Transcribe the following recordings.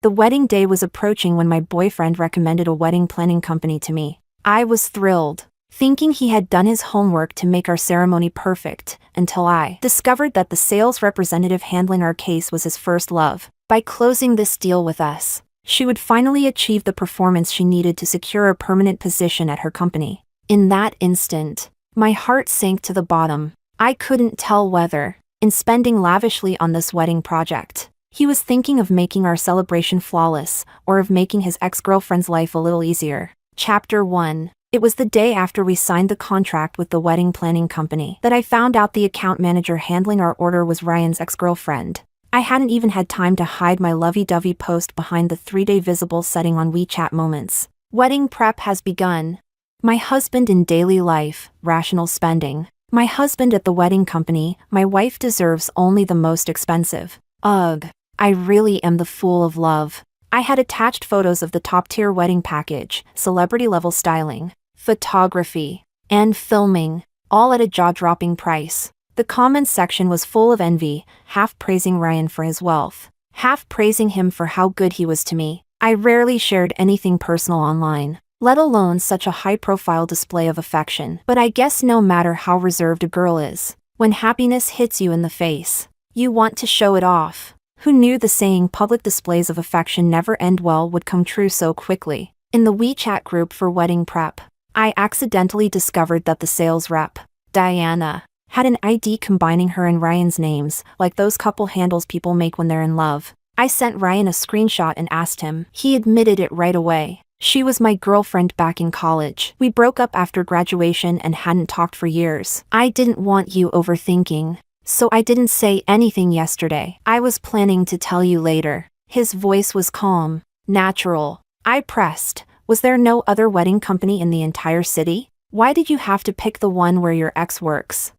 The wedding day was approaching when my boyfriend recommended a wedding planning company to me. I was thrilled, thinking he had done his homework to make our ceremony perfect, until I discovered that the sales representative handling our case was his first love. By closing this deal with us, she would finally achieve the performance she needed to secure a permanent position at her company. In that instant, my heart sank to the bottom. I couldn't tell whether, in spending lavishly on this wedding project, he was thinking of making our celebration flawless, or of making his ex-girlfriend's life a little easier. Chapter 1. It was the day after we signed the contract with the wedding planning company that I found out the account manager handling our order was Ryan's ex-girlfriend. I hadn't even had time to hide my lovey-dovey post behind the 3-day visible setting on WeChat Moments. Wedding prep has begun. My husband in daily life, rational spending. My husband at the wedding company, my wife deserves only the most expensive. Ugh. I really am the fool of love. I had attached photos of the top-tier wedding package, celebrity-level styling, photography, and filming, all at a jaw-dropping price. The comments section was full of envy, half praising Ryan for his wealth, half praising him for how good he was to me. I rarely shared anything personal online, let alone such a high-profile display of affection. But I guess no matter how reserved a girl is, when happiness hits you in the face, you want to show it off. Who knew the saying public displays of affection never end well would come true so quickly? In the WeChat group for wedding prep, I accidentally discovered that the sales rep, Diana, had an ID combining her and Ryan's names, like those couple handles people make when they're in love. I sent Ryan a screenshot and asked him. He admitted it right away. She was my girlfriend back in college. We broke up after graduation and hadn't talked for years. I didn't want you overthinking, so I didn't say anything yesterday. I was planning to tell you later. His voice was calm, natural. I pressed. Was there no other wedding company in the entire city? Why did you have to pick the one where your ex works?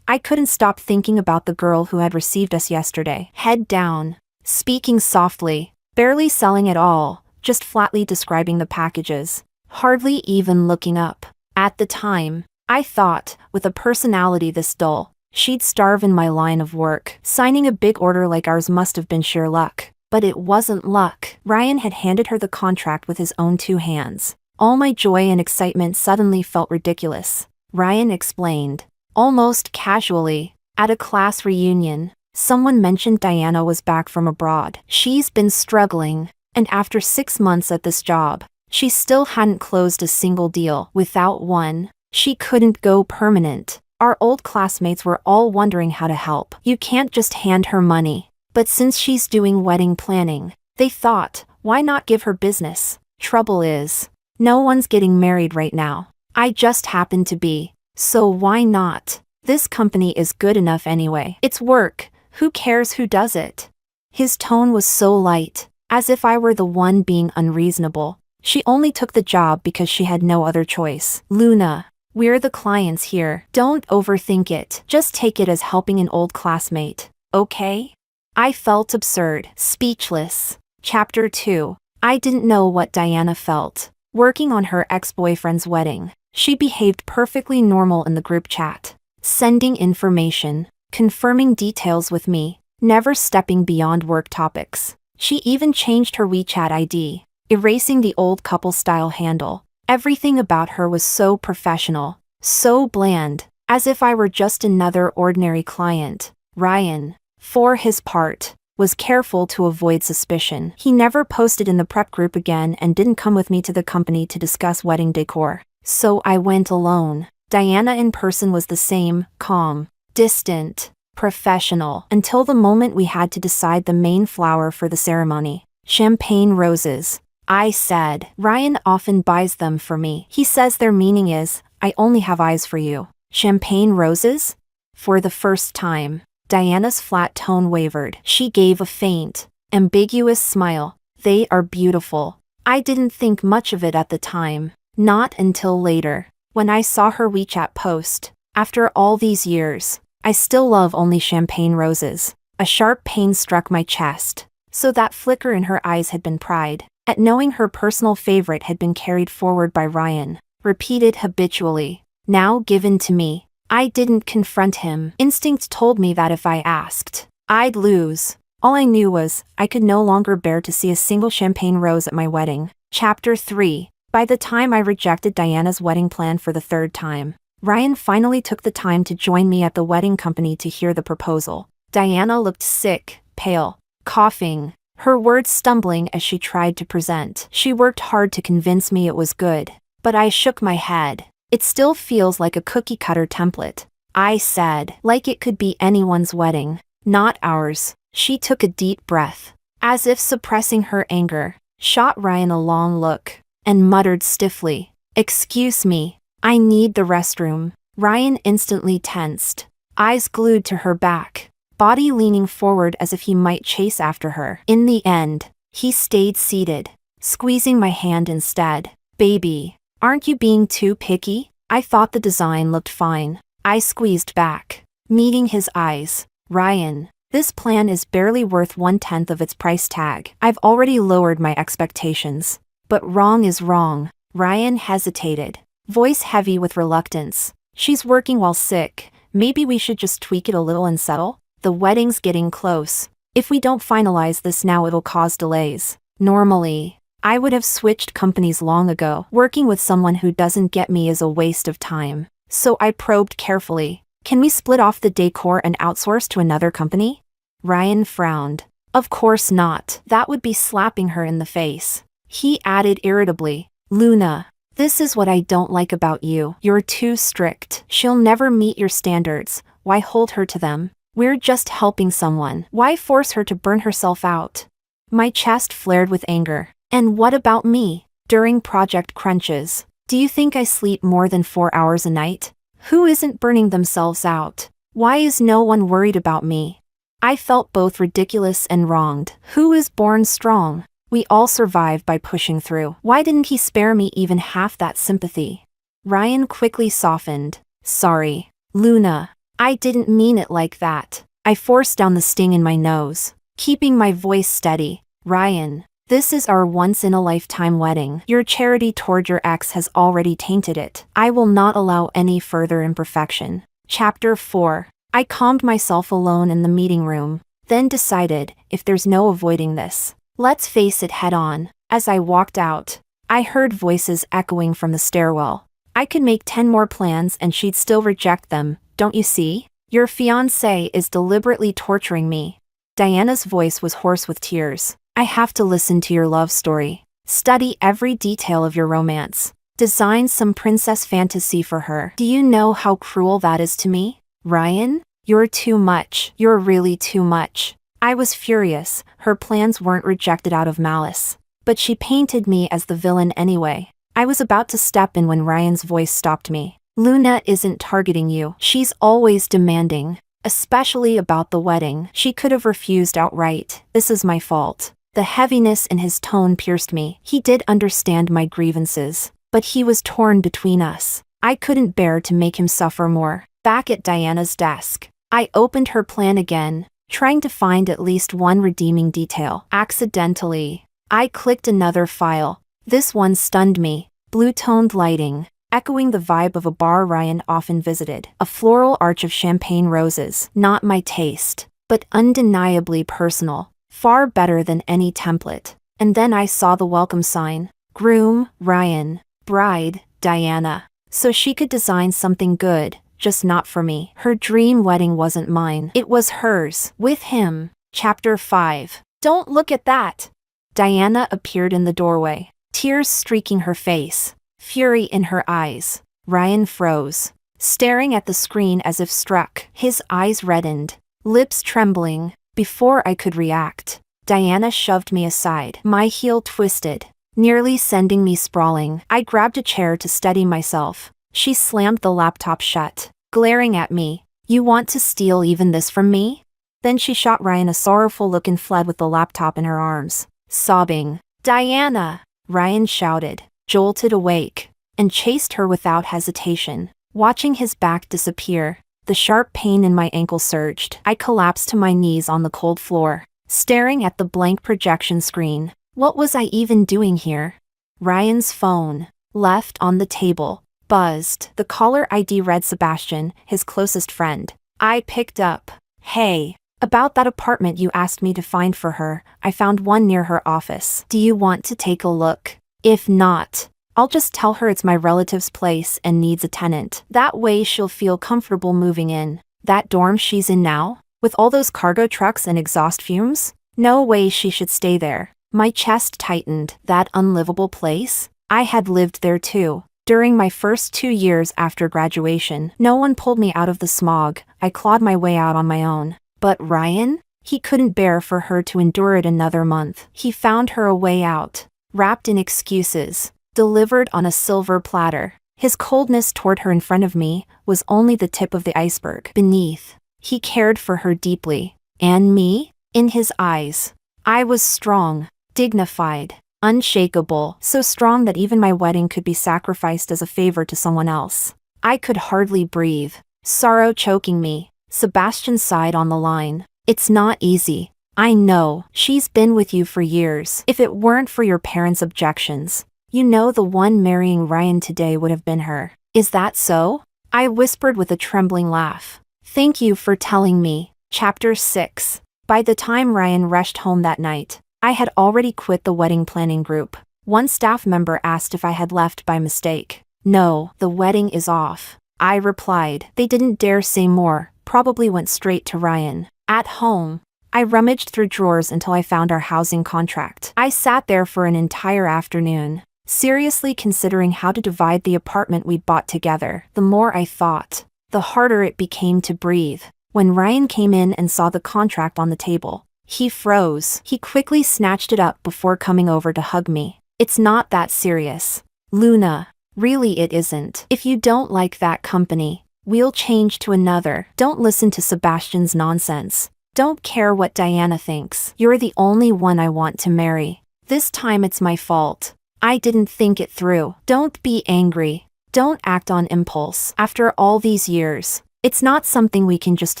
I couldn't stop thinking about the girl who had received us yesterday. Head down, speaking softly, barely selling at all, just flatly describing the packages, hardly even looking up. At the time, I thought, with a personality this dull, she'd starve in my line of work. Signing a big order like ours must have been sheer luck. But it wasn't luck. Ryan had handed her the contract with his own 2 hands. All my joy and excitement suddenly felt ridiculous. Ryan explained, almost casually, at a class reunion, someone mentioned Diana was back from abroad. She's been struggling, and after 6 months at this job, she still hadn't closed a single deal. Without one, she couldn't go permanent. Our old classmates were all wondering how to help. You can't just hand her money. But since she's doing wedding planning, they thought, why not give her business? Trouble is, no one's getting married right now. I just happen to be. So why not? This company is good enough anyway. It's work. Who cares who does it? His tone was so light, as if I were the one being unreasonable. She only took the job because she had no other choice. Luna, we're the clients here. Don't overthink it. Just take it as helping an old classmate, okay? I felt absurd, speechless. Chapter 2. I didn't know what Diana felt. Working on her ex-boyfriend's wedding, she behaved perfectly normal in the group chat, sending information, confirming details with me, never stepping beyond work topics. She even changed her WeChat ID, erasing the old couple-style handle. Everything about her was so professional, so bland, as if I were just another ordinary client. Ryan, for his part, was careful to avoid suspicion. He never posted in the prep group again and didn't come with me to the company to discuss wedding decor. So I went alone. Diana in person was the same, calm, distant, professional, until the moment we had to decide the main flower for the ceremony. Champagne roses. I said. Ryan often buys them for me. He says their meaning is, I only have eyes for you. Champagne roses? For the first time, Diana's flat tone wavered. She gave a faint, ambiguous smile. They are beautiful. I didn't think much of it at the time. Not until later, when I saw her WeChat post. After all these years, I still love only champagne roses. A sharp pain struck my chest. So that flicker in her eyes had been pride, at knowing her personal favorite had been carried forward by Ryan, repeated habitually, now given to me. I didn't confront him. Instinct told me that if I asked, I'd lose. All I knew was, I could no longer bear to see a single champagne rose at my wedding. Chapter 3. By the time I rejected Diana's wedding plan for the third time, Ryan finally took the time to join me at the wedding company to hear the proposal. Diana looked sick, pale, coughing, her words stumbling as she tried to present. She worked hard to convince me it was good, but I shook my head. It still feels like a cookie-cutter template, I said, like it could be anyone's wedding, not ours. She took a deep breath, as if suppressing her anger, shot Ryan a long look, and muttered stiffly, "Excuse me, I need the restroom." Ryan instantly tensed, eyes glued to her back, body leaning forward as if he might chase after her. In the end, he stayed seated, squeezing my hand instead. "Baby, aren't you being too picky? I thought the design looked fine." I squeezed back, meeting his eyes. "Ryan, this plan is barely worth 1/10 of its price tag. I've already lowered my expectations." "But wrong is wrong." Ryan hesitated, voice heavy with reluctance. "She's working while sick. Maybe we should just tweak it a little and settle? The wedding's getting close. If we don't finalize this now, it'll cause delays." Normally, I would have switched companies long ago. Working with someone who doesn't get me is a waste of time. So I probed carefully. "Can we split off the decor and outsource to another company?" Ryan frowned. "Of course not. That would be slapping her in the face." He added irritably, "Luna, this is what I don't like about you. You're too strict. She'll never meet your standards. Why hold her to them? We're just helping someone. Why force her to burn herself out?" My chest flared with anger. "And what about me? During project crunches, do you think I sleep more than 4 hours a night? Who isn't burning themselves out? Why is no one worried about me?" I felt both ridiculous and wronged. Who is born strong? We all survive by pushing through. Why didn't he spare me even half that sympathy? Ryan quickly softened. "Sorry, Luna. I didn't mean it like that." I forced down the sting in my nose, keeping my voice steady. "Ryan, this is our once-in-a-lifetime wedding. Your charity toward your ex has already tainted it. I will not allow any further imperfection." Chapter 4. I calmed myself alone in the meeting room, then decided, if there's no avoiding this, let's face it head on. As I walked out, I heard voices echoing from the stairwell. "I could make 10 more plans and she'd still reject them, don't you see? Your fiancé is deliberately torturing me." Diana's voice was hoarse with tears. "I have to listen to your love story, study every detail of your romance, design some princess fantasy for her. Do you know how cruel that is to me? Ryan, you're too much. You're really too much." I was furious. Her plans weren't rejected out of malice, but she painted me as the villain anyway. I was about to step in when Ryan's voice stopped me. "Luna isn't targeting you. She's always demanding, especially about the wedding. She could have refused outright. This is my fault." The heaviness in his tone pierced me. He did understand my grievances, but he was torn between us. I couldn't bear to make him suffer more. Back at Diana's desk, I opened her plan again, trying to find at least one redeeming detail. Accidentally, I clicked another file. This one stunned me. Blue-toned lighting, echoing the vibe of a bar Ryan often visited. A floral arch of champagne roses. Not my taste, but undeniably personal. Far better than any template. And then I saw the welcome sign. Groom, Ryan. Bride, Diana. So she could design something good, just not for me. Her dream wedding wasn't mine. It was hers. With him. Chapter 5. "Don't look at that." Diana appeared in the doorway, tears streaking her face, fury in her eyes. Ryan froze, staring at the screen as if struck. His eyes reddened, lips trembling. Before I could react, Diana shoved me aside. My heel twisted, nearly sending me sprawling. I grabbed a chair to steady myself. She slammed the laptop shut, glaring at me. "You want to steal even this from me?" Then she shot Ryan a sorrowful look and fled with the laptop in her arms, sobbing. "Diana!" Ryan shouted, jolted awake, and chased her without hesitation. Watching his back disappear, the sharp pain in my ankle surged. I collapsed to my knees on the cold floor, staring at the blank projection screen. What was I even doing here? Ryan's phone, left on the table, buzzed. The caller ID read Sebastian, his closest friend. I picked up. "Hey, About that apartment you asked me to find for her, I found one near her office. Do you want to take a look? If not, I'll just tell her it's my relative's place and needs a tenant. That way she'll feel comfortable moving in. That dorm she's in now? With all those cargo trucks and exhaust fumes? No way she should stay there. My chest tightened. That unlivable place? I had lived there too. During my first 2 years after graduation, no one pulled me out of the smog. I clawed my way out on my own. But Ryan? He couldn't bear for her to endure it another month. He found her a way out, wrapped in excuses, delivered on a silver platter. His coldness toward her in front of me was only the tip of the iceberg. Beneath, he cared for her deeply. And me? In his eyes, I was strong, dignified, unshakable, so strong that even my wedding could be sacrificed as a favor to someone else. I could hardly breathe, sorrow choking me. Sebastian sighed on the line. It's not easy. I know. She's been with you for years. If it weren't for your parents' objections, you know the one marrying Ryan today would have been her. Is that so? I whispered with a trembling laugh. Thank you for telling me. Chapter 6. By the time Ryan rushed home that night, I had already quit the wedding planning group. One staff member asked if I had left by mistake. No, the wedding is off, I replied. They didn't dare say more. Probably went straight to Ryan. At home, I rummaged through drawers until I found our housing contract. I sat there for an entire afternoon, seriously considering how to divide the apartment we'd bought together. The more I thought, the harder it became to breathe. When Ryan came in and saw the contract on the table, he froze. He quickly snatched it up before coming over to hug me. It's not that serious, Luna. Really it isn't. If you don't like that company, we'll change to another. Don't listen to Sebastian's nonsense. Don't care what Diana thinks. You're the only one I want to marry. This time it's my fault. I didn't think it through. Don't be angry. Don't act on impulse. After all these years, it's not something we can just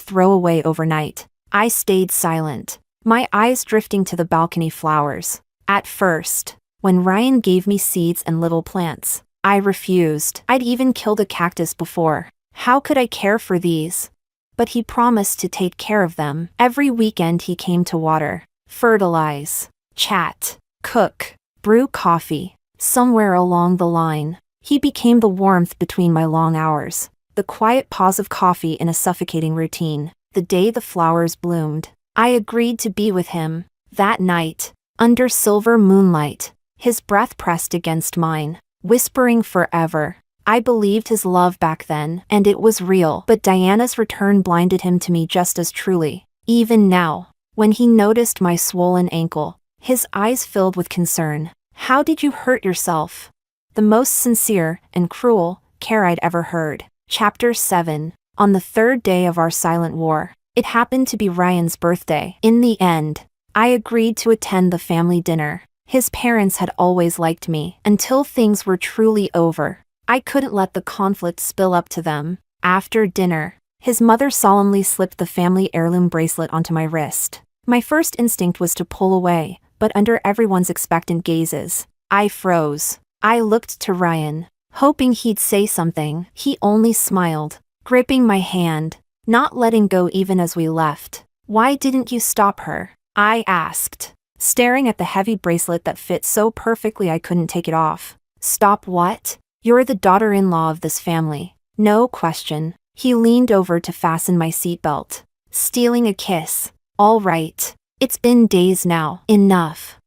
throw away overnight. I stayed silent, my eyes drifting to the balcony flowers. At first, when Ryan gave me seeds and little plants, I refused. I'd even killed a cactus before. How could I care for these? But he promised to take care of them. Every weekend he came to water, fertilize, chat, cook, brew coffee. Somewhere along the line, he became the warmth between my long hours, the quiet pause of coffee in a suffocating routine. The day the flowers bloomed, I agreed to be with him. That night, under silver moonlight, his breath pressed against mine, whispering forever. I believed his love back then, and it was real. But Diana's return blinded him to me just as truly. Even now, when he noticed my swollen ankle, his eyes filled with concern. How did you hurt yourself? The most sincere and cruel care I'd ever heard. Chapter 7. On the third day of our silent war, it happened to be Ryan's birthday. In the end, I agreed to attend the family dinner. His parents had always liked me until things were truly over. I couldn't let the conflict spill up to them. After dinner, his mother solemnly slipped the family heirloom bracelet onto my wrist. My first instinct was to pull away, but under everyone's expectant gazes, I froze. I looked to Ryan, hoping he'd say something. He only smiled, gripping my hand, not letting go even as we left. Why didn't you stop her? I asked, staring at the heavy bracelet that fit so perfectly I couldn't take it off. Stop what? You're the daughter-in-law of this family. No question. He leaned over to fasten my seatbelt, stealing a kiss. All right. It's been days now. Enough.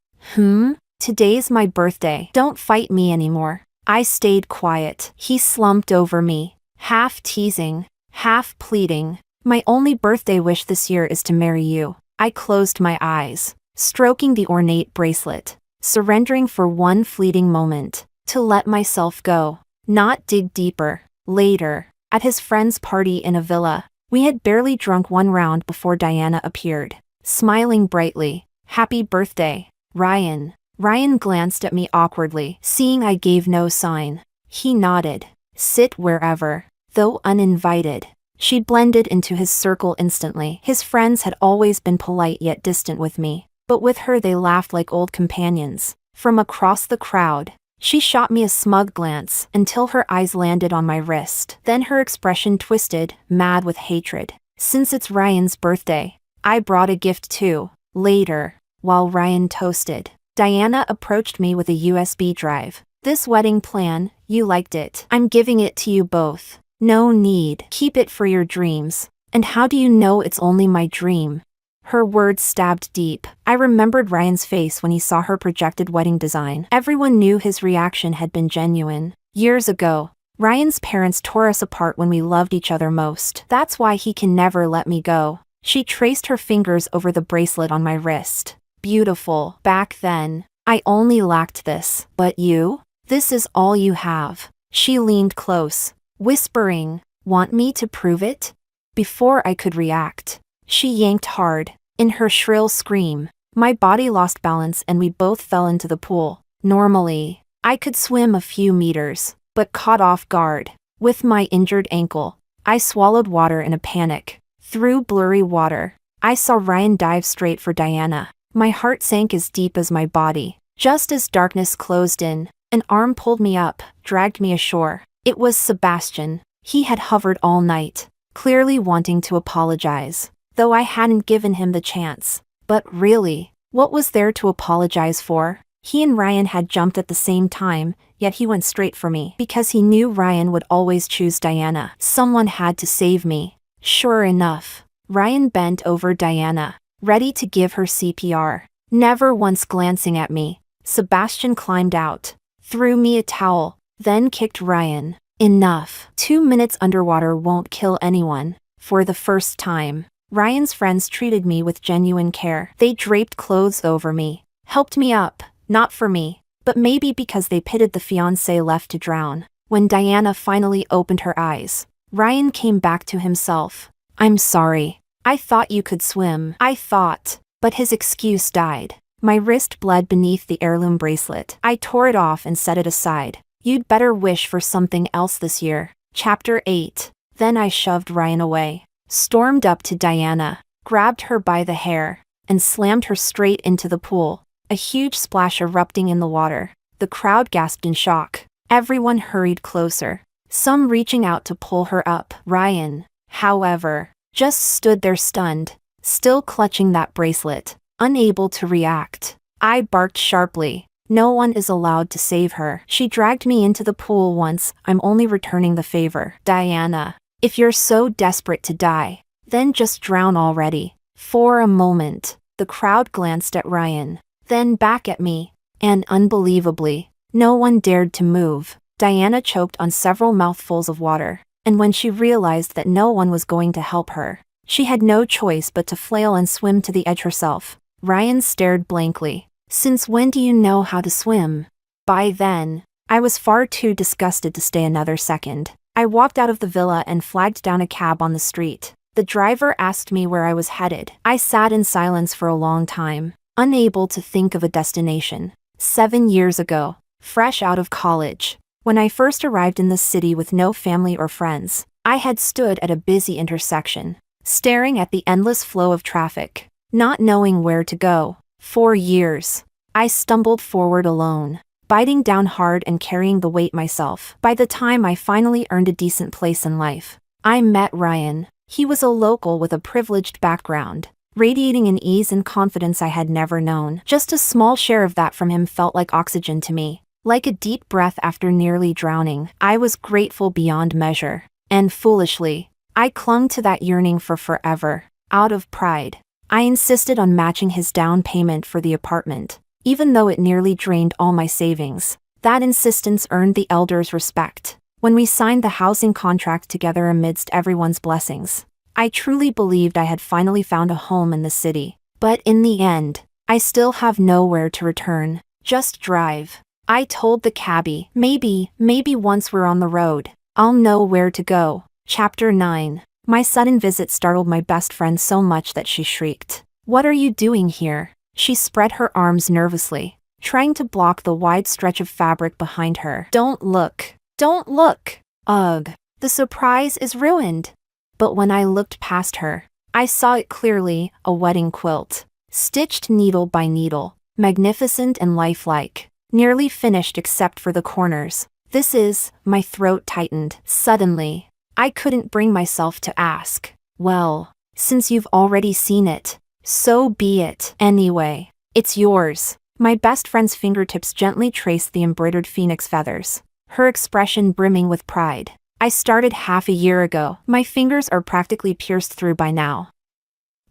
Today's my birthday. Don't fight me anymore. I stayed quiet. He slumped over me, half teasing, half pleading. My only birthday wish this year is to marry you. I closed my eyes, stroking the ornate bracelet, surrendering for one fleeting moment, to let myself go, not dig deeper. Later, at his friend's party in a villa, we had barely drunk one round before Diana appeared, smiling brightly. Happy birthday, Ryan. Ryan glanced at me awkwardly, seeing I gave no sign. He nodded. Sit wherever. Though uninvited, she blended into his circle instantly. His friends had always been polite yet distant with me, but with her they laughed like old companions. From across the crowd, she shot me a smug glance until her eyes landed on my wrist. Then her expression twisted, mad with hatred. Since it's Ryan's birthday, I brought a gift too. Later, while Ryan toasted, Diana approached me with a USB drive. This wedding plan, you liked it. I'm giving it to you both. No need. Keep it for your dreams. And how do you know it's only my dream? Her words stabbed deep. I remembered Ryan's face when he saw her projected wedding design. Everyone knew his reaction had been genuine. Years ago, Ryan's parents tore us apart when we loved each other most. That's why he can never let me go. She traced her fingers over the bracelet on my wrist. Beautiful. Back then, I only lacked this. But you? This is all you have. She leaned close, whispering, "Want me to prove it?" Before I could react, she yanked hard. In her shrill scream, my body lost balance and we both fell into the pool. Normally, I could swim a few meters, but caught off guard. With my injured ankle, I swallowed water in a panic. Through blurry water, I saw Ryan dive straight for Diana. My heart sank as deep as my body. Just as darkness closed in, an arm pulled me up, dragged me ashore. It was Sebastian. He had hovered all night, clearly wanting to apologize, though I hadn't given him the chance. But really, what was there to apologize for? He and Ryan had jumped at the same time, yet he went straight for me because he knew Ryan would always choose Diana. Someone had to save me. Sure enough, Ryan bent over Diana, ready to give her CPR. Never once glancing at me, Sebastian climbed out, threw me a towel, then kicked Ryan. Enough. 2 minutes underwater won't kill anyone. For the first time, Ryan's friends treated me with genuine care. They draped clothes over me, helped me up, not for me, but maybe because they pitied the fiancé left to drown. When Diana finally opened her eyes, Ryan came back to himself. "I'm sorry. I thought you could swim." I thought, but his excuse died. My wrist bled beneath the heirloom bracelet. I tore it off and set it aside. You'd better wish for something else this year. Chapter 8. Then I shoved Ryan away, stormed up to Diana, grabbed her by the hair, and slammed her straight into the pool. A huge splash erupting in the water. The crowd gasped in shock. Everyone hurried closer, some reaching out to pull her up. Ryan, however, just stood there stunned, still clutching that bracelet, unable to react. I barked sharply. No one is allowed to save her. She dragged me into the pool once. I'm only returning the favor. Diana, if you're so desperate to die, then just drown already. For a moment, the crowd glanced at Ryan, then back at me, and unbelievably, no one dared to move. Diana choked on several mouthfuls of water, and when she realized that no one was going to help her, she had no choice but to flail and swim to the edge herself. Ryan stared blankly. "Since when do you know how to swim?" By then, I was far too disgusted to stay another second. I walked out of the villa and flagged down a cab on the street. The driver asked me where I was headed. I sat in silence for a long time, unable to think of a destination. 7 years ago, fresh out of college, when I first arrived in the city with no family or friends, I had stood at a busy intersection, staring at the endless flow of traffic, not knowing where to go. For years, I stumbled forward alone, biting down hard and carrying the weight myself. By the time I finally earned a decent place in life, I met Ryan. He was a local with a privileged background, radiating an ease and confidence I had never known. Just a small share of that from him felt like oxygen to me, like a deep breath after nearly drowning. I was grateful beyond measure, and foolishly, I clung to that yearning for forever. Out of pride, I insisted on matching his down payment for the apartment, even though it nearly drained all my savings. That insistence earned the elders' respect. When we signed the housing contract together amidst everyone's blessings, I truly believed I had finally found a home in the city. But in the end, I still have nowhere to return. Just drive. I told the cabbie, maybe once we're on the road, I'll know where to go. Chapter 9. My sudden visit startled my best friend so much that she shrieked. "What are you doing here?" She spread her arms nervously, trying to block the wide stretch of fabric behind her. Don't look. Don't look. Ugh. The surprise is ruined." But when I looked past her, I saw it clearly, a wedding quilt, stitched needle by needle, magnificent and lifelike, nearly finished except for the corners. "This is," my throat tightened. Suddenly, I couldn't bring myself to ask, "Well, since you've already seen it, So be it. Anyway, it's yours. My best friend's fingertips gently traced the embroidered phoenix feathers, her expression brimming with pride. I started half a year ago. My fingers are practically pierced through by now.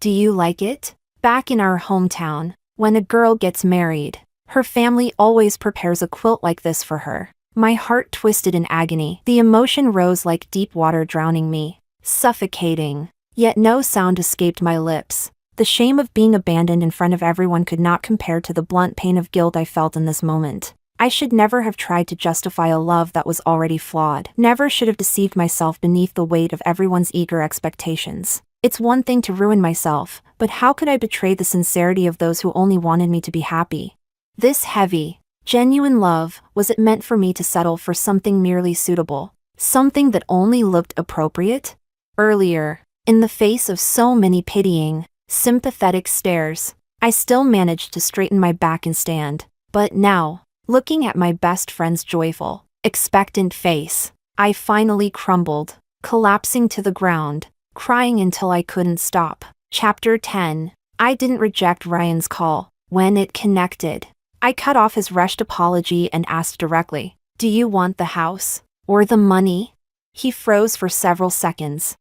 Do you like it? Back in our hometown, when a girl gets married, her family always prepares a quilt like this for her. My heart twisted in agony. The emotion rose like deep water, drowning me, suffocating. Yet no sound escaped my lips. The shame of being abandoned in front of everyone could not compare to the blunt pain of guilt I felt in this moment. I should never have tried to justify a love that was already flawed. Never should have deceived myself beneath the weight of everyone's eager expectations. It's one thing to ruin myself, but how could I betray the sincerity of those who only wanted me to be happy? This heavy, genuine love, was it meant for me to settle for something merely suitable? Something that only looked appropriate? Earlier, in the face of so many pitying, sympathetic stares, I still managed to straighten my back and stand. But now, looking at my best friend's joyful, expectant face, I finally crumbled, collapsing to the ground, crying until I couldn't stop. Chapter 10. I didn't reject Ryan's call. When it connected, I cut off his rushed apology and asked directly, "Do you want the house? Or the money?" He froze for several seconds.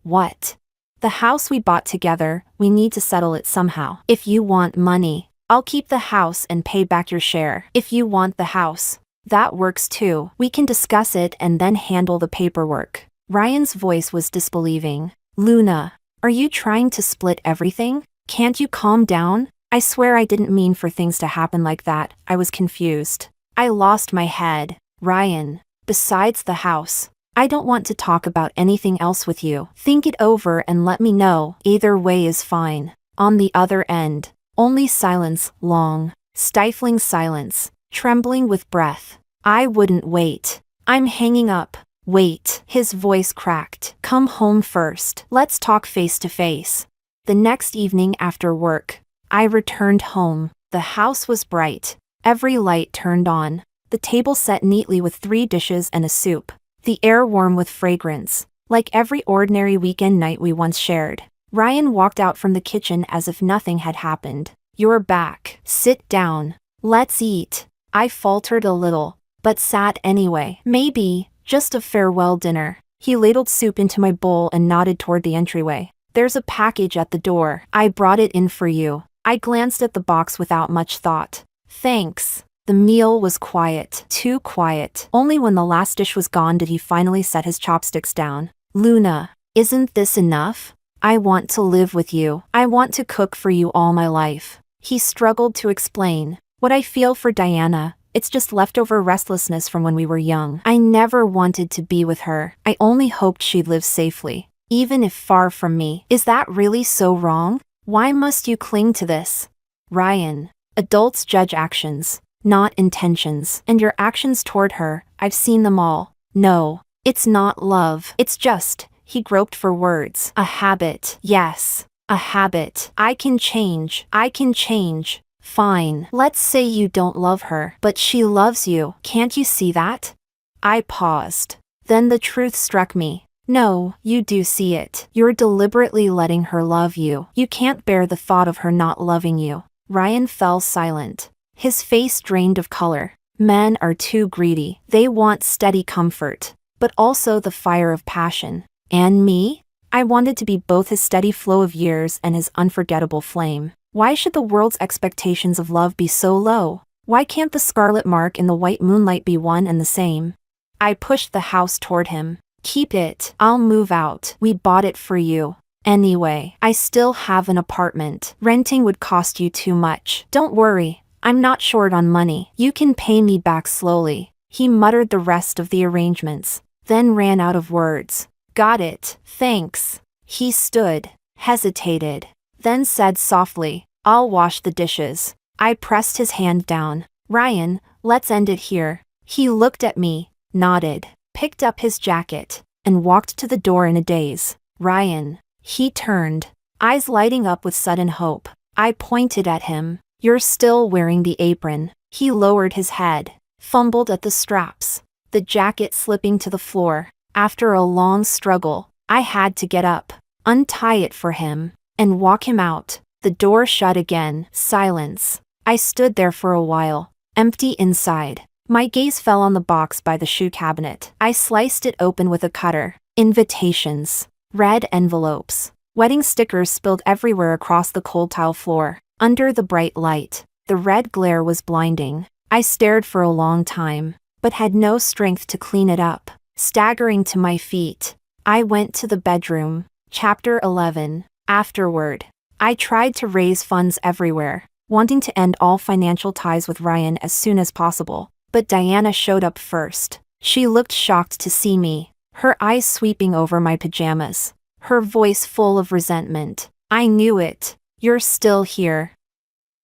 What? The house we bought together, we need to settle it somehow. If you want money, I'll keep the house and pay back your share. If you want the house, that works too. We can discuss it and then handle the paperwork. Ryan's voice was disbelieving. Luna, are you trying to split everything? Can't you calm down? I swear I didn't mean for things to happen like that. I was confused. I lost my head. Ryan, besides the house, I don't want to talk about anything else with you. Think it over and let me know. Either way is fine. On the other end, only silence, long, stifling silence, trembling with breath. I wouldn't wait. I'm hanging up. Wait. His voice cracked. Come home first. Let's talk face to face. The next evening after work, I returned home. The house was bright. Every light turned on. The table set neatly with 3 dishes and a soup. The air warm with fragrance, like every ordinary weekend night we once shared. Ryan walked out from the kitchen as if nothing had happened. You're back. Sit down. Let's eat. I faltered a little, but sat anyway. Maybe, just a farewell dinner. He ladled soup into my bowl and nodded toward the entryway. There's a package at the door. I brought it in for you. I glanced at the box without much thought. Thanks. The meal was quiet, too quiet. Only when the last dish was gone did he finally set his chopsticks down. Luna, isn't this enough? I want to live with you. I want to cook for you all my life. He struggled to explain. What I feel for Diana, it's just leftover restlessness from when we were young. I never wanted to be with her. I only hoped she'd live safely, even if far from me. Is that really so wrong? Why must you cling to this? Ryan, adults judge actions, not intentions. And your actions toward her, I've seen them all. No, it's not love. It's just, he groped for words. A habit. Yes, a habit. I can change. I can change. Fine. Let's say you don't love her, but she loves you. Can't you see that? I paused. Then the truth struck me. No, you do see it. You're deliberately letting her love you. You can't bear the thought of her not loving you. Ryan fell silent. His face drained of color. Men are too greedy. They want steady comfort, but also the fire of passion. And me? I wanted to be both his steady flow of years and his unforgettable flame. Why should the world's expectations of love be so low? Why can't the scarlet mark in the white moonlight be one and the same? I pushed the house toward him. Keep it. I'll move out. We bought it for you. Anyway, I still have an apartment. Renting would cost you too much. Don't worry. I'm not short on money. You can pay me back slowly. He muttered the rest of the arrangements, then ran out of words. Got it. Thanks. He stood, hesitated, then said softly, I'll wash the dishes. I pressed his hand down. Ryan, let's end it here. He looked at me, nodded, picked up his jacket, and walked to the door in a daze. Ryan. He turned, eyes lighting up with sudden hope. I pointed at him. You're still wearing the apron. He lowered his head, fumbled at the straps, the jacket slipping to the floor. After a long struggle, I had to get up, untie it for him, and walk him out. The door shut again. Silence. I stood there for a while, empty inside. My gaze fell on the box by the shoe cabinet. I sliced it open with a cutter. Invitations. Red envelopes. Wedding stickers spilled everywhere across the cold tile floor. Under the bright light, the red glare was blinding. I stared for a long time, but had no strength to clean it up. Staggering to my feet, I went to the bedroom. Chapter 11. Afterward, I tried to raise funds everywhere, wanting to end all financial ties with Ryan as soon as possible. But Diana showed up first. She looked shocked to see me, her eyes sweeping over my pajamas, her voice full of resentment. I knew it. You're still here.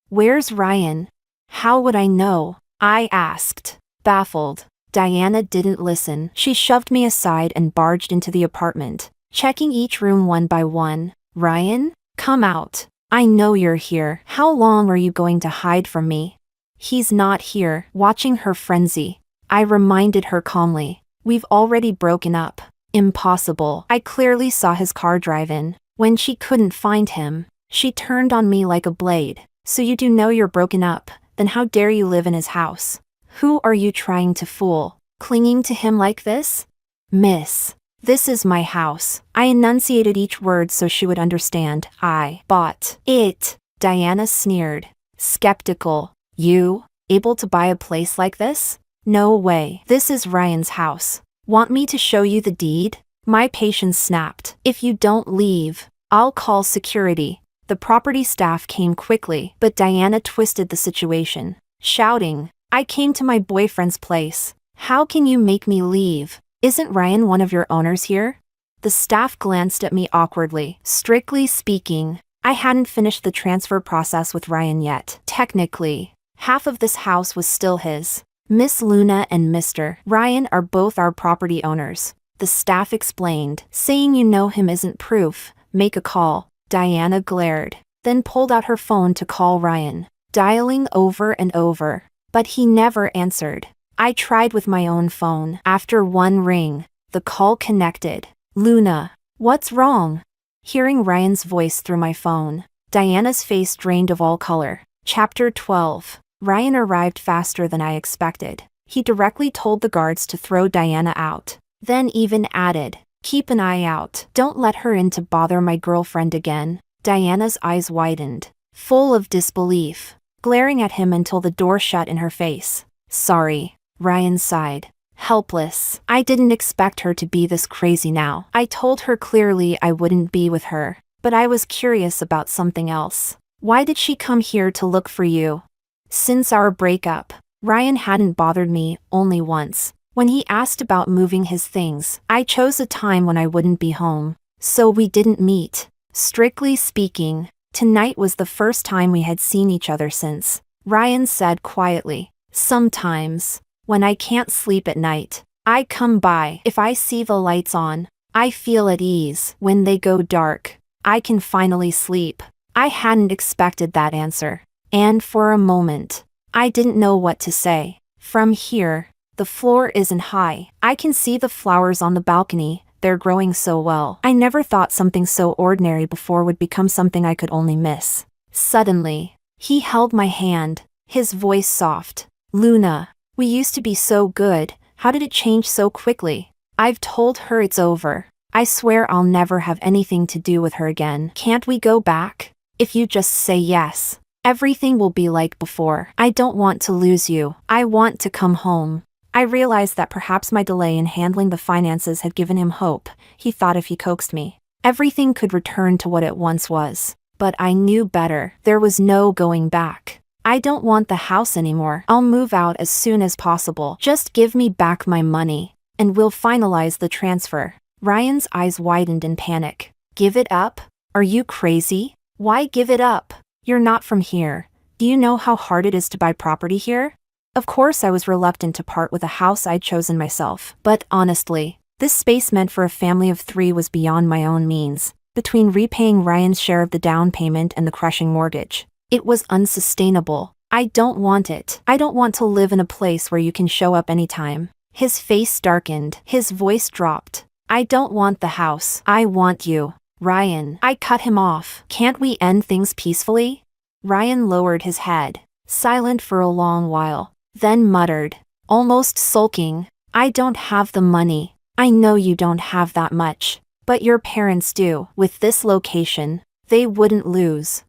Where's Ryan? How would I know? I asked, baffled. Diana didn't listen. She shoved me aside and barged into the apartment, checking each room one by one. Ryan? Come out. I know you're here. How long are you going to hide from me? He's not here. Watching her frenzy, I reminded her calmly. We've already broken up. Impossible. I clearly saw his car drive in. When she couldn't find him, she turned on me like a blade. So you do know you're broken up, then how dare you live in his house? Who are you trying to fool? Clinging to him like this? Miss, this is my house. I enunciated each word so she would understand. I bought it. Diana sneered, skeptical. You, able to buy a place like this? No way. This is Ryan's house. Want me to show you the deed? My patience snapped. If you don't leave, I'll call security. The property staff came quickly, but Diana twisted the situation, shouting, I came to my boyfriend's place. How can you make me leave? Isn't Ryan one of your owners here? The staff glanced at me awkwardly. Strictly speaking, I hadn't finished the transfer process with Ryan yet. Technically, half of this house was still his. Miss Luna and Mr. Ryan are both our property owners. The staff explained. Saying you know him isn't proof. Make a call. Diana glared, then pulled out her phone to call Ryan, dialing over and over. But he never answered. I tried with my own phone. After one ring, the call connected. Luna, what's wrong? Hearing Ryan's voice through my phone, Diana's face drained of all color. Chapter 12. Ryan arrived faster than I expected. He directly told the guards to throw Diana out, then even added, keep an eye out. Don't let her in to bother my girlfriend again. Diana's eyes widened, full of disbelief, glaring at him until the door shut in her face. Sorry, Ryan sighed, helpless. I didn't expect her to be this crazy now. I told her clearly I wouldn't be with her, but I was curious about something else. Why did she come here to look for you? Since our breakup, Ryan hadn't bothered me, only once. When he asked about moving his things, I chose a time when I wouldn't be home, so we didn't meet. Strictly speaking, tonight was the first time we had seen each other since. Ryan said quietly, sometimes, when I can't sleep at night, I come by. If I see the lights on, I feel at ease. When they go dark, I can finally sleep. I hadn't expected that answer, and for a moment, I didn't know what to say. From here, the floor isn't high. I can see the flowers on the balcony. They're growing so well. I never thought something so ordinary before would become something I could only miss. Suddenly, he held my hand, his voice soft. Luna, we used to be so good. How did it change so quickly? I've told her it's over. I swear I'll never have anything to do with her again. Can't we go back? If you just say yes, everything will be like before. I don't want to lose you. I want to come home. I realized that perhaps my delay in handling the finances had given him hope. He thought if he coaxed me, everything could return to what it once was. But I knew better. There was no going back. I don't want the house anymore. I'll move out as soon as possible. Just give me back my money, and we'll finalize the transfer. Ryan's eyes widened in panic. Give it up? Are you crazy? Why give it up? You're not from here. Do you know how hard it is to buy property here? Of course I was reluctant to part with a house I'd chosen myself, but honestly, this space meant for a family of 3 was beyond my own means. Between repaying Ryan's share of the down payment and the crushing mortgage, it was unsustainable. I don't want it. I don't want to live in a place where you can show up anytime. His face darkened, his voice dropped. I don't want the house. I want you. Ryan, I cut him off. Can't we end things peacefully? Ryan lowered his head, silent for a long while, then muttered, almost sulking, I don't have the money. I know you don't have that much. But your parents do. With this location, they wouldn't lose.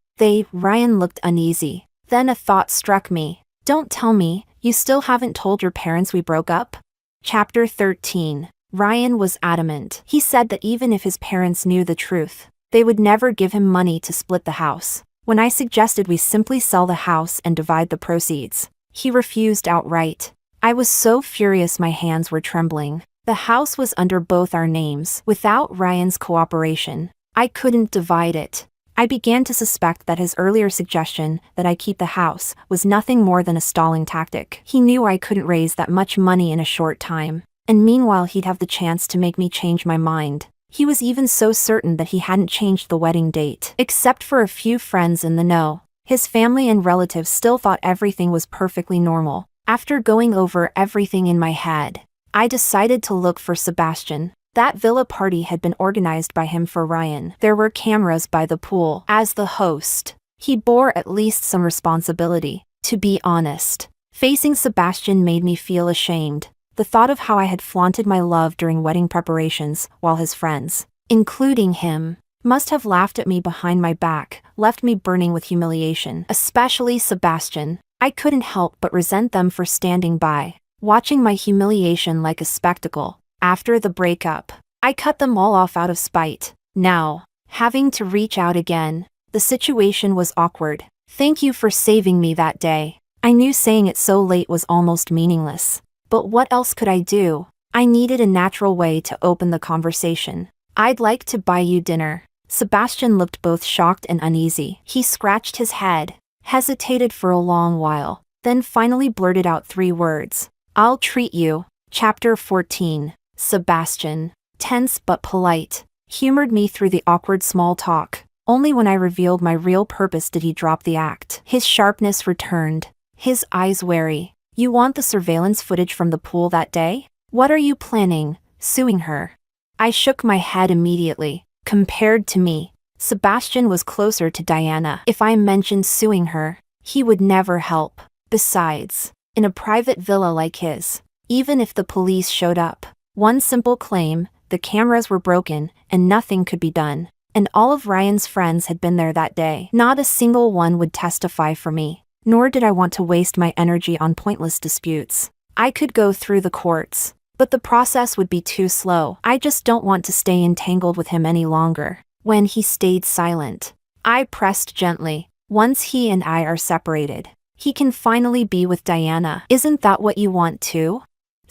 Ryan looked uneasy. Then a thought struck me. Don't tell me, you still haven't told your parents we broke up? Chapter 13. Ryan was adamant. He said that even if his parents knew the truth, they would never give him money to split the house. When I suggested we simply sell the house and divide the proceeds, he refused outright. I was so furious my hands were trembling. The house was under both our names. Without Ryan's cooperation, I couldn't divide it. I began to suspect that his earlier suggestion that I keep the house was nothing more than a stalling tactic. He knew I couldn't raise that much money in a short time, and meanwhile he'd have the chance to make me change my mind. He was even so certain that he hadn't changed the wedding date. Except for a few friends in the know, his family and relatives still thought everything was perfectly normal. After going over everything in my head, I decided to look for Sebastian. That villa party had been organized by him for Ryan. There were cameras by the pool. As the host, he bore at least some responsibility. To be honest, facing Sebastian made me feel ashamed. The thought of how I had flaunted my love during wedding preparations, while his friends, including him, must have laughed at me behind my back, left me burning with humiliation. Especially Sebastian. I couldn't help but resent them for standing by, watching my humiliation like a spectacle. After the breakup, I cut them all off out of spite. Now, having to reach out again, the situation was awkward. Thank you for saving me that day. I knew saying it so late was almost meaningless. But what else could I do? I needed a natural way to open the conversation. I'd like to buy you dinner. Sebastian looked both shocked and uneasy. He scratched his head, hesitated for a long while, then finally blurted out 3 words. I'll treat you. Chapter 14. Sebastian, tense but polite, humored me through the awkward small talk. Only when I revealed my real purpose did he drop the act. His sharpness returned, his eyes wary. You want the surveillance footage from the pool that day? What are you planning, suing her? I shook my head immediately. Compared to me, Sebastian was closer to Diana. If I mentioned suing her, he would never help. Besides, in a private villa like his, even if the police showed up, one simple claim, the cameras were broken, and nothing could be done. And all of Ryan's friends had been there that day. Not a single one would testify for me, nor did I want to waste my energy on pointless disputes. I could go through the courts, but the process would be too slow. I just don't want to stay entangled with him any longer. When he stayed silent, I pressed gently. Once he and I are separated, he can finally be with Diana. Isn't that what you want too?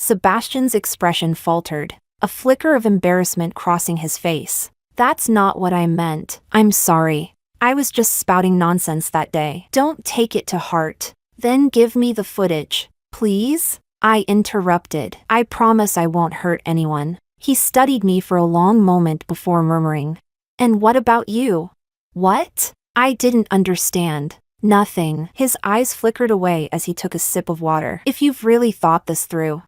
Sebastian's expression faltered, a flicker of embarrassment crossing his face. That's not what I meant. I'm sorry. I was just spouting nonsense that day. Don't take it to heart. Then give me the footage, please? I interrupted. I promise I won't hurt anyone. He studied me for a long moment before murmuring. And what about you? What? I didn't understand. Nothing. His eyes flickered away as he took a sip of water. If you've really thought this through,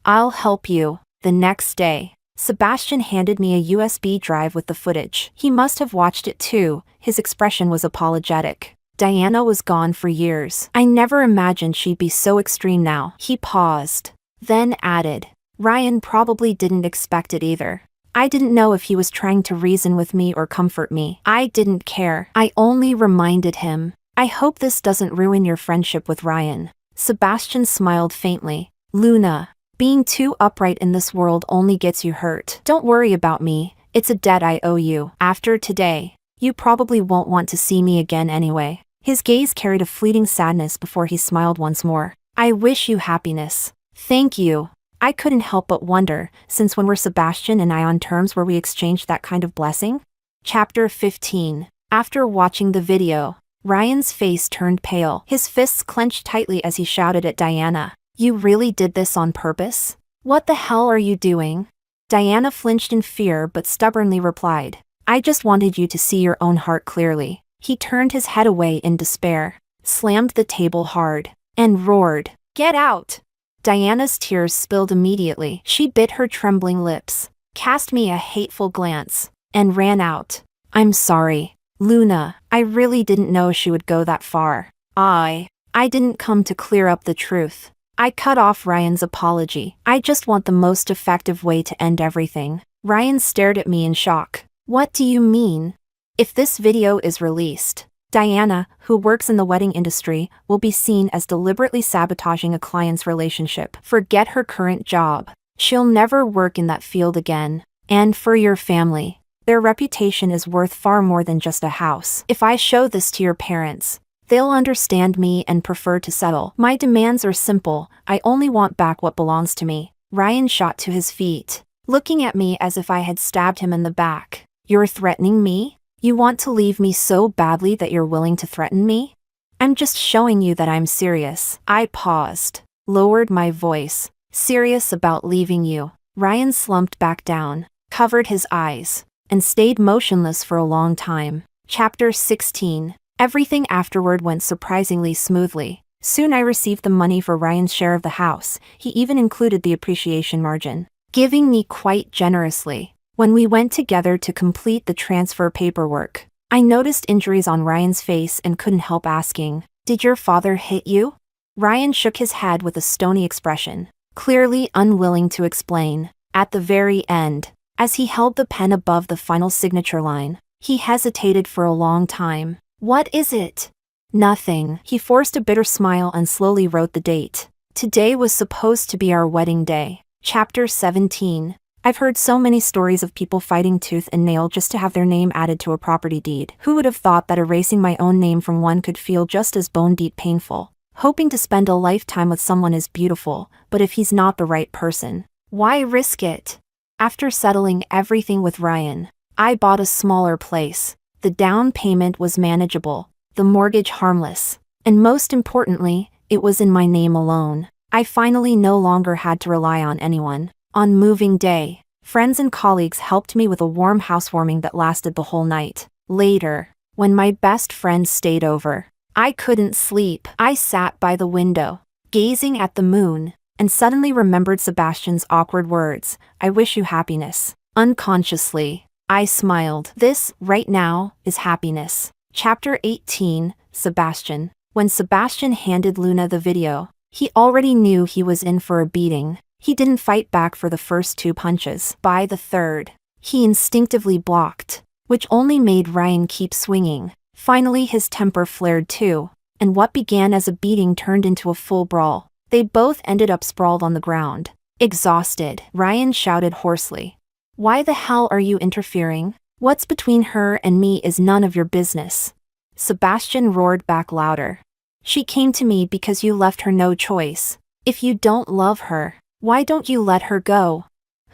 I'll help you. The next day, Sebastian handed me a USB drive with the footage. He must have watched it too. His expression was apologetic. Diana was gone for years. I never imagined she'd be so extreme now. He paused, then added, Ryan probably didn't expect it either. I didn't know if he was trying to reason with me or comfort me. I didn't care. I only reminded him. I hope this doesn't ruin your friendship with Ryan. Sebastian smiled faintly. Luna, being too upright in this world only gets you hurt. Don't worry about me. It's a debt I owe you. After today, you probably won't want to see me again anyway. His gaze carried a fleeting sadness before he smiled once more. I wish you happiness. Thank you. I couldn't help but wonder, since when were Sebastian and I on terms where we exchanged that kind of blessing? Chapter 15. After watching the video, Ryan's face turned pale. His fists clenched tightly as he shouted at Diana. You really did this on purpose? What the hell are you doing? Diana flinched in fear but stubbornly replied. I just wanted you to see your own heart clearly. He turned his head away in despair, slammed the table hard, and roared, Get out! Diana's tears spilled immediately. She bit her trembling lips, cast me a hateful glance, and ran out. I'm sorry, Luna, I really didn't know she would go that far. I didn't come to clear up the truth. I cut off Ryan's apology. I just want the most effective way to end everything. Ryan stared at me in shock. What do you mean? If this video is released, Diana, who works in the wedding industry, will be seen as deliberately sabotaging a client's relationship. Forget her current job. She'll never work in that field again. And for your family, their reputation is worth far more than just a house. If I show this to your parents, they'll understand me and prefer to settle. My demands are simple. I only want back what belongs to me. Ryan shot to his feet, looking at me as if I had stabbed him in the back. You're threatening me? You want to leave me so badly that you're willing to threaten me? I'm just showing you that I'm serious. I paused, lowered my voice. Serious about leaving you. Ryan slumped back down, covered his eyes, and stayed motionless for a long time. Chapter 16. Everything afterward went surprisingly smoothly. Soon I received the money for Ryan's share of the house. He even included the appreciation margin, giving me quite generously. When we went together to complete the transfer paperwork, I noticed injuries on Ryan's face and couldn't help asking, "Did your father hit you?" Ryan shook his head with a stony expression, clearly unwilling to explain. At the very end, as he held the pen above the final signature line, he hesitated for a long time. What is it? Nothing. He forced a bitter smile and slowly wrote the date. Today was supposed to be our wedding day. Chapter 17. I've heard so many stories of people fighting tooth and nail just to have their name added to a property deed. Who would have thought that erasing my own name from one could feel just as bone-deep painful? Hoping to spend a lifetime with someone is beautiful, but if he's not the right person, why risk it? After settling everything with Ryan, I bought a smaller place. The down payment was manageable, the mortgage harmless, and most importantly, it was in my name alone. I finally no longer had to rely on anyone. On moving day, friends and colleagues helped me with a warm housewarming that lasted the whole night. Later, when my best friend stayed over, I couldn't sleep. I sat by the window, gazing at the moon, and suddenly remembered Sebastian's awkward words, "I wish you happiness." Unconsciously, I smiled. This, right now, is happiness. Chapter 18. Sebastian. When Sebastian handed Luna the video, he already knew he was in for a beating. He didn't fight back for the first 2 punches. By the third, he instinctively blocked, which only made Ryan keep swinging. Finally his temper flared too, and what began as a beating turned into a full brawl. They both ended up sprawled on the ground. Exhausted, Ryan shouted hoarsely, "Why the hell are you interfering? What's between her and me is none of your business." Sebastian roared back louder. "She came to me because you left her no choice. If you don't love her, why don't you let her go?"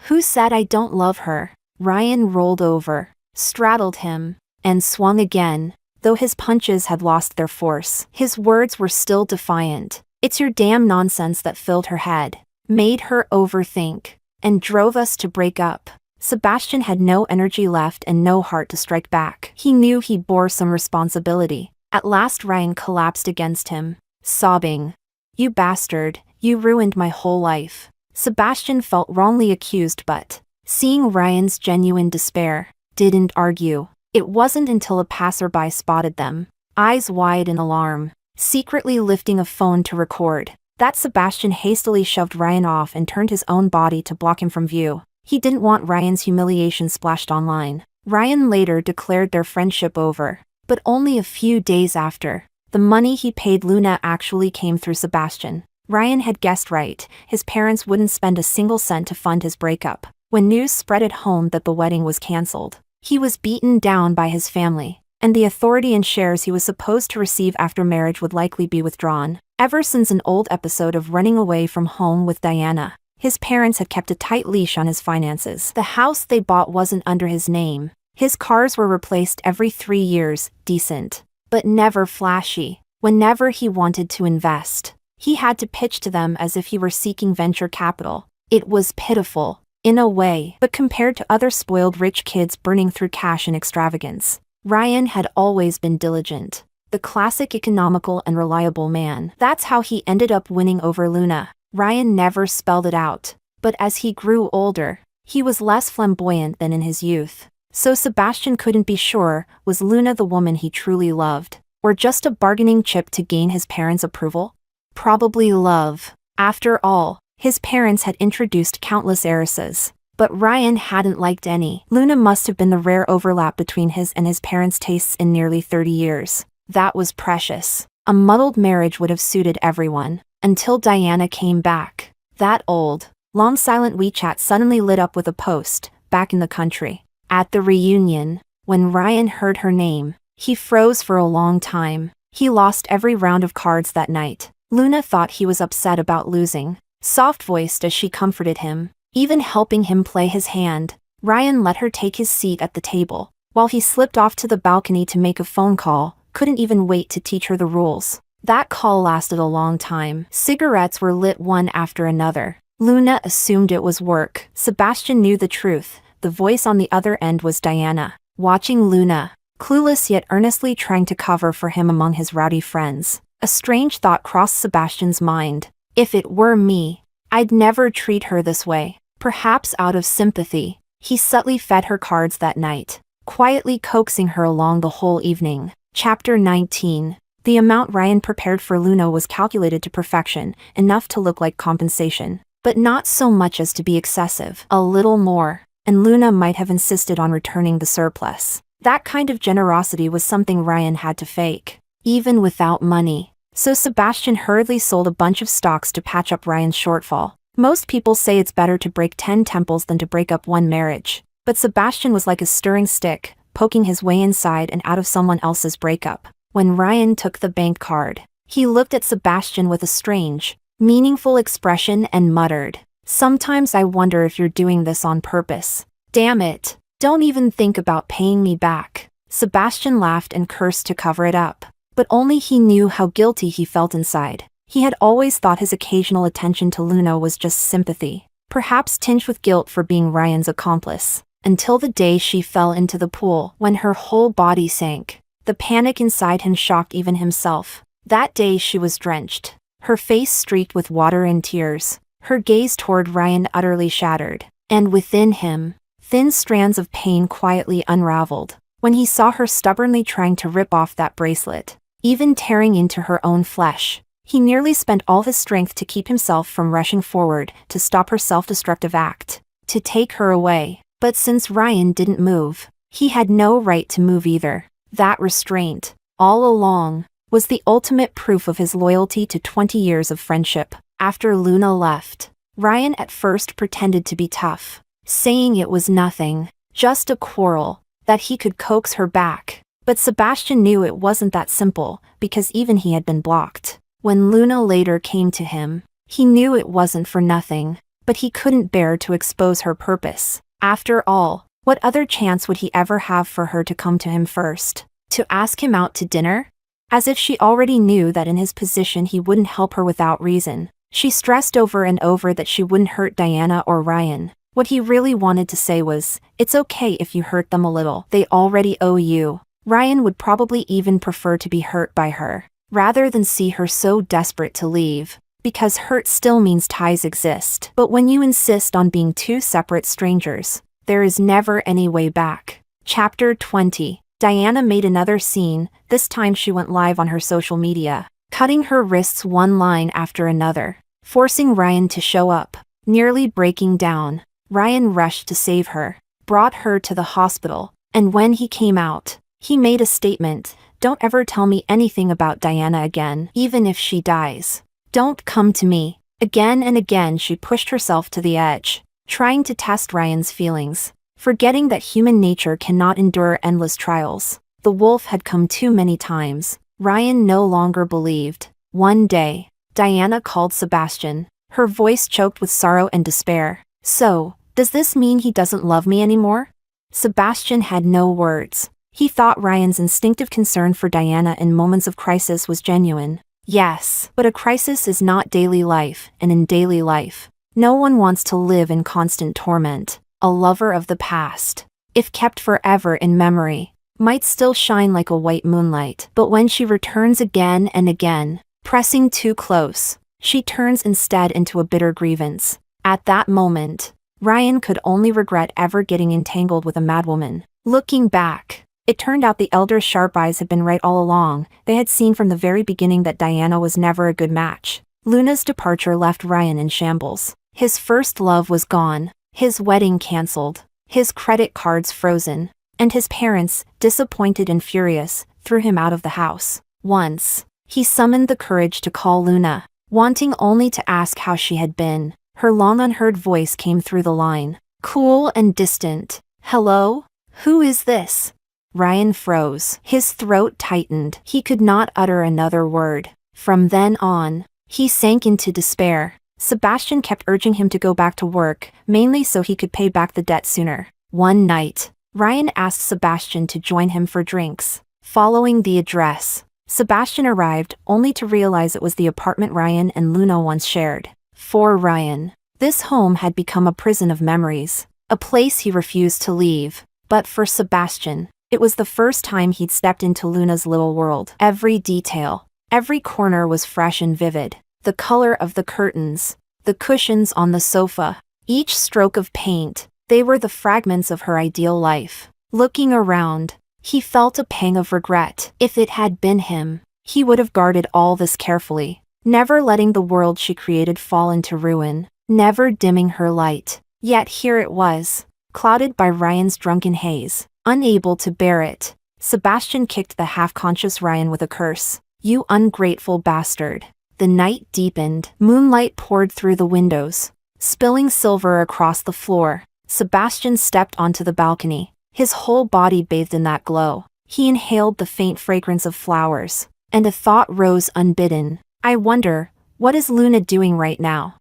"Who said I don't love her?" Ryan rolled over, straddled him, and swung again, though his punches had lost their force. His words were still defiant. "It's your damn nonsense that filled her head, made her overthink, and drove us to break up." Sebastian had no energy left and no heart to strike back. He knew he bore some responsibility. At last Ryan collapsed against him, sobbing, "You bastard, you ruined my whole life." Sebastian felt wrongly accused but, seeing Ryan's genuine despair, didn't argue. It wasn't until a passerby spotted them, eyes wide in alarm, secretly lifting a phone to record, that Sebastian hastily shoved Ryan off and turned his own body to block him from view. He didn't want Ryan's humiliation splashed online. Ryan later declared their friendship over, but only a few days after. The money he paid Luna actually came through Sebastian. Ryan had guessed right, his parents wouldn't spend a single cent to fund his breakup. When news spread at home that the wedding was cancelled, he was beaten down by his family, and the authority and shares he was supposed to receive after marriage would likely be withdrawn. Ever since an old episode of running away from home with Diana, his parents had kept a tight leash on his finances. The house they bought wasn't under his name. His cars were replaced every 3 years, decent, but never flashy. Whenever he wanted to invest, he had to pitch to them as if he were seeking venture capital. It was pitiful, in a way, but compared to other spoiled rich kids burning through cash in extravagance, Ryan had always been diligent. The classic economical and reliable man. That's how he ended up winning over Luna. Ryan never spelled it out, but as he grew older, he was less flamboyant than in his youth. So Sebastian couldn't be sure, was Luna the woman he truly loved, or just a bargaining chip to gain his parents' approval? Probably love. After all, his parents had introduced countless heiresses, but Ryan hadn't liked any. Luna must have been the rare overlap between his and his parents' tastes in nearly 30 years. That was precious. A muddled marriage would have suited everyone, until Diana came back. That old, long silent WeChat suddenly lit up with a post, back in the country. At the reunion, when Ryan heard her name, he froze for a long time. He lost every round of cards that night. Luna thought he was upset about losing, soft-voiced as she comforted him, even helping him play his hand. Ryan let her take his seat at the table, while he slipped off to the balcony to make a phone call, couldn't even wait to teach her the rules. That call lasted a long time. Cigarettes were lit one after another. Luna assumed it was work. Sebastian knew the truth. The voice on the other end was Diana, watching Luna, clueless yet earnestly trying to cover for him among his rowdy friends. A strange thought crossed Sebastian's mind. If it were me, I'd never treat her this way. Perhaps out of sympathy, he subtly fed her cards that night, quietly coaxing her along the whole evening. Chapter 19. The amount Ryan prepared for Luna was calculated to perfection, enough to look like compensation, but not so much as to be excessive. A little more, and Luna might have insisted on returning the surplus. That kind of generosity was something Ryan had to fake, even without money. So Sebastian hurriedly sold a bunch of stocks to patch up Ryan's shortfall. Most people say it's better to break 10 temples than to break up one marriage, but Sebastian was like a stirring stick, poking his way inside and out of someone else's breakup. When Ryan took the bank card, he looked at Sebastian with a strange, meaningful expression and muttered, "Sometimes I wonder if you're doing this on purpose. Damn it, don't even think about paying me back." Sebastian laughed and cursed to cover it up, but only he knew how guilty he felt inside. He had always thought his occasional attention to Luna was just sympathy, perhaps tinged with guilt for being Ryan's accomplice, until the day she fell into the pool, when her whole body sank. The panic inside him shocked even himself. That day she was drenched, her face streaked with water and tears, her gaze toward Ryan utterly shattered, and within him, thin strands of pain quietly unraveled. When he saw her stubbornly trying to rip off that bracelet, even tearing into her own flesh, he nearly spent all his strength to keep himself from rushing forward to stop her self-destructive act, to take her away. But since Ryan didn't move, he had no right to move either. That restraint, all along, was the ultimate proof of his loyalty to 20 years of friendship. After Luna left, Ryan at first pretended to be tough, saying it was nothing, just a quarrel, that he could coax her back. But Sebastian knew it wasn't that simple, because even he had been blocked. When Luna later came to him, he knew it wasn't for nothing, but he couldn't bear to expose her purpose. After all, what other chance would he ever have for her to come to him first? To ask him out to dinner? As if she already knew that in his position he wouldn't help her without reason. She stressed over and over that she wouldn't hurt Diana or Ryan. What he really wanted to say was, "It's okay if you hurt them a little. They already owe you." Ryan would probably even prefer to be hurt by her, rather than see her so desperate to leave, because hurt still means ties exist. But when you insist on being two separate strangers, there is never any way back. Chapter 20. Diana made another scene. This time she went live on her social media, cutting her wrists one line after another, forcing Ryan to show up. Nearly breaking down, Ryan rushed to save her, brought her to the hospital, and when he came out, he made a statement: "Don't ever tell me anything about Diana again, even if she dies. Don't come to me." Again and again she pushed herself to the edge, trying to test Ryan's feelings, forgetting that human nature cannot endure endless trials. The wolf had come too many times. Ryan no longer believed. One day, Diana called Sebastian, her voice choked with sorrow and despair. "So, does this mean he doesn't love me anymore?" Sebastian had no words. He thought Ryan's instinctive concern for Diana in moments of crisis was genuine. Yes, but a crisis is not daily life, and in daily life, no one wants to live in constant torment. A lover of the past, if kept forever in memory, might still shine like a white moonlight. But when she returns again and again, pressing too close, she turns instead into a bitter grievance. At that moment, Ryan could only regret ever getting entangled with a madwoman. Looking back, it turned out the elder's sharp eyes had been right all along. They had seen from the very beginning that Diana was never a good match. Luna's departure left Ryan in shambles. His first love was gone, his wedding cancelled, his credit cards frozen, and his parents, disappointed and furious, threw him out of the house. Once, he summoned the courage to call Luna, wanting only to ask how she had been. Her long unheard voice came through the line, cool and distant. "Hello? Who is this?" Ryan froze. His throat tightened. He could not utter another word. From then on, he sank into despair. Sebastian kept urging him to go back to work, mainly so he could pay back the debt sooner. One night, Ryan asked Sebastian to join him for drinks. Following the address, Sebastian arrived only to realize it was the apartment Ryan and Luna once shared. For Ryan, this home had become a prison of memories, a place he refused to leave. But for Sebastian, it was the first time he'd stepped into Luna's little world. Every detail, every corner was fresh and vivid. The color of the curtains, the cushions on the sofa, each stroke of paint, they were the fragments of her ideal life. Looking around, he felt a pang of regret. If it had been him, he would have guarded all this carefully, never letting the world she created fall into ruin, never dimming her light. Yet here it was, clouded by Ryan's drunken haze. Unable to bear it, Sebastian kicked the half-conscious Ryan with a curse. "You ungrateful bastard." The night deepened. Moonlight poured through the windows, spilling silver across the floor. Sebastian stepped onto the balcony, his whole body bathed in that glow. He inhaled the faint fragrance of flowers, and a thought rose unbidden. "I wonder, what is Luna doing right now?"